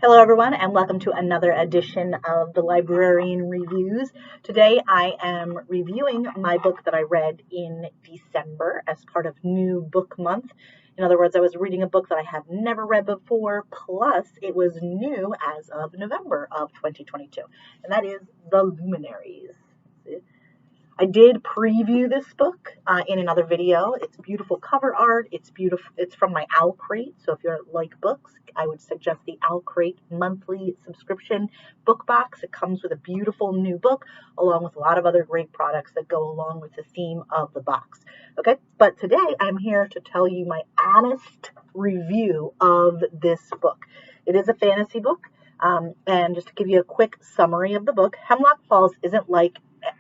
Hello, everyone, and welcome to another edition of the Librarian Reviews. Today, I am reviewing my book that I read in December as part of New Book Month. In other words, I was reading a book that I have never read before, plus it was new as of November of 2022, and that is The Luminaries. I did preview this book in another video. It's beautiful cover art. It's beautiful. It's from my Owl Crate. So if you like books, I would suggest the Owl Crate monthly subscription book box. It comes with a beautiful new book along with a lot of other great products that go along with the theme of the box. Okay, but today I'm here to tell you my honest review of this book. It is a fantasy book. And just to give you a quick summary of the book, Hemlock Falls isn't like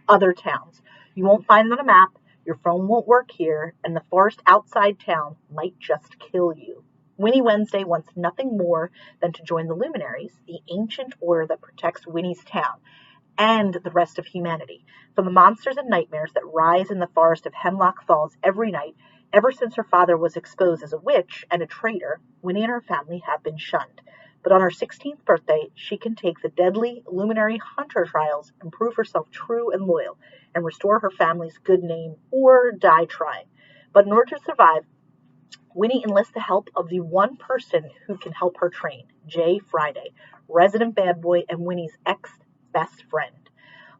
other towns. You won't find it on a map, your phone won't work here, and the forest outside town might just kill you. Winnie Wednesday wants nothing more than to join the Luminaries, the ancient order that protects Winnie's town and the rest of humanity from the monsters and nightmares that rise in the forest of Hemlock Falls every night. Ever since her father was exposed as a witch and a traitor, Winnie and her family have been shunned. But on her 16th birthday, she can take the deadly Luminary Hunter trials and prove herself true and loyal and restore her family's good name or die trying. But in order to survive, Winnie enlists the help of the one person who can help her train, Jay Friday, resident bad boy and Winnie's ex-best friend.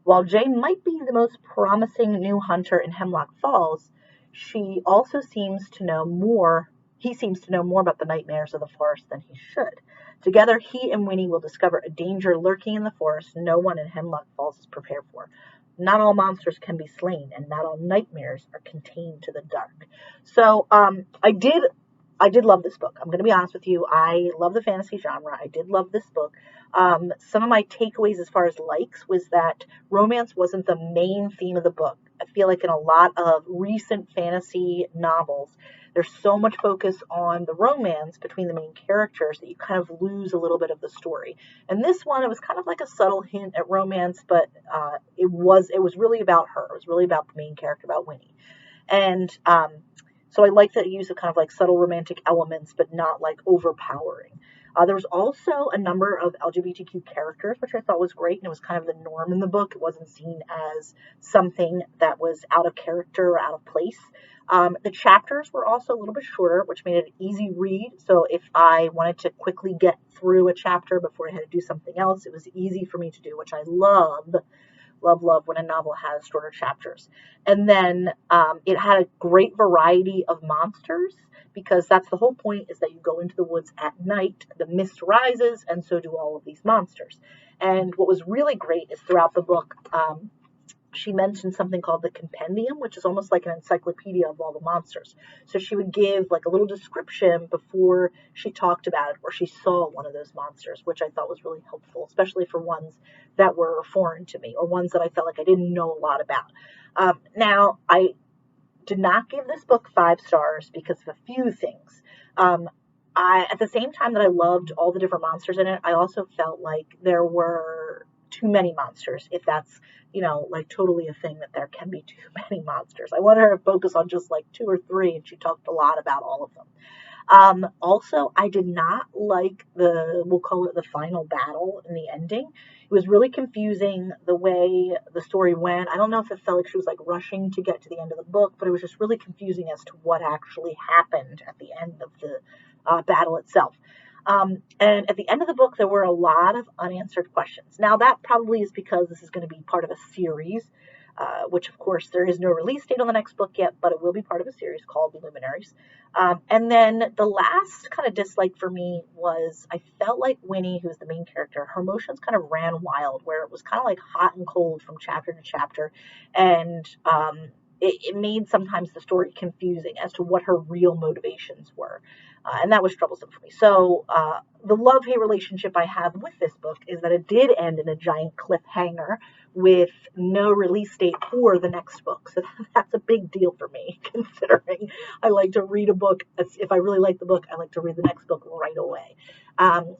While Jay might be the most promising new hunter in Hemlock Falls, she also seems to know more. He seems to know more about the nightmares of the forest than he should. Together, he and Winnie will discover a danger lurking in the forest no one in Hemlock Falls is prepared for. Not all monsters can be slain, and not all nightmares are contained to the dark. So, I did love this book. I'm going to be honest with you. I love the fantasy genre. I did love this book. Some of my takeaways as far as likes was that romance wasn't the main theme of the book. I feel like in a lot of recent fantasy novels, there's so much focus on the romance between the main characters that you kind of lose a little bit of the story. And this one, it was kind of like a subtle hint at romance, but it was really about her. It was really about the main character, about Winnie. And so I like that use of kind of like subtle romantic elements, but not like overpowering. There was also a number of LGBTQ characters, which I thought was great, and it was kind of the norm in the book. It wasn't seen as something that was out of character or out of place. The chapters were also a little bit shorter, which made it an easy read. So if I wanted to quickly get through a chapter before I had to do something else, it was easy for me to do, which I love when a novel has shorter chapters. And then it had a great variety of monsters because that's the whole point, is that you go into the woods at night, the mist rises, and so do all of these monsters. And what was really great is throughout the book, she mentioned something called the compendium, which is almost like an encyclopedia of all the monsters. So she would give like a little description before she talked about it or she saw one of those monsters, which I thought was really helpful, especially for ones that were foreign to me or ones that I felt like I didn't know a lot about. Now, I did not give this book 5 stars because of a few things. At the same time that I loved all the different monsters in it, I also felt like there were too many monsters, if that's, like totally a thing, that there can be too many monsters. I wanted her to focus on just like 2 or 3, and she talked a lot about all of them. Also, I did not like we'll call it the final battle in the ending. It was really confusing the way the story went. I don't know if it felt like she was like rushing to get to the end of the book, but it was just really confusing as to what actually happened at the end of the battle itself. And at the end of the book, there were a lot of unanswered questions. Now, that probably is because this is going to be part of a series, which, of course, there is no release date on the next book yet, but it will be part of a series called Luminaries. And then the last kind of dislike for me was I felt like Winnie, who's the main character, her emotions kind of ran wild, where it was kind of like hot and cold from chapter to chapter. And it made sometimes the story confusing as to what her real motivations were. And that was troublesome for me. So the love-hate relationship I have with this book is that it did end in a giant cliffhanger with no release date for the next book. So that's a big deal for me, considering I like to read a book. If I really like the book, I like to read the next book right away.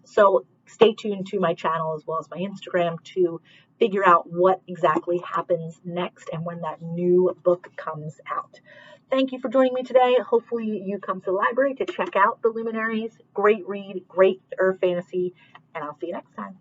So stay tuned to my channel as well as my Instagram to figure out what exactly happens next and when that new book comes out. Thank you for joining me today. Hopefully you come to the library to check out the Luminaries. Great read, great fantasy, and I'll see you next time.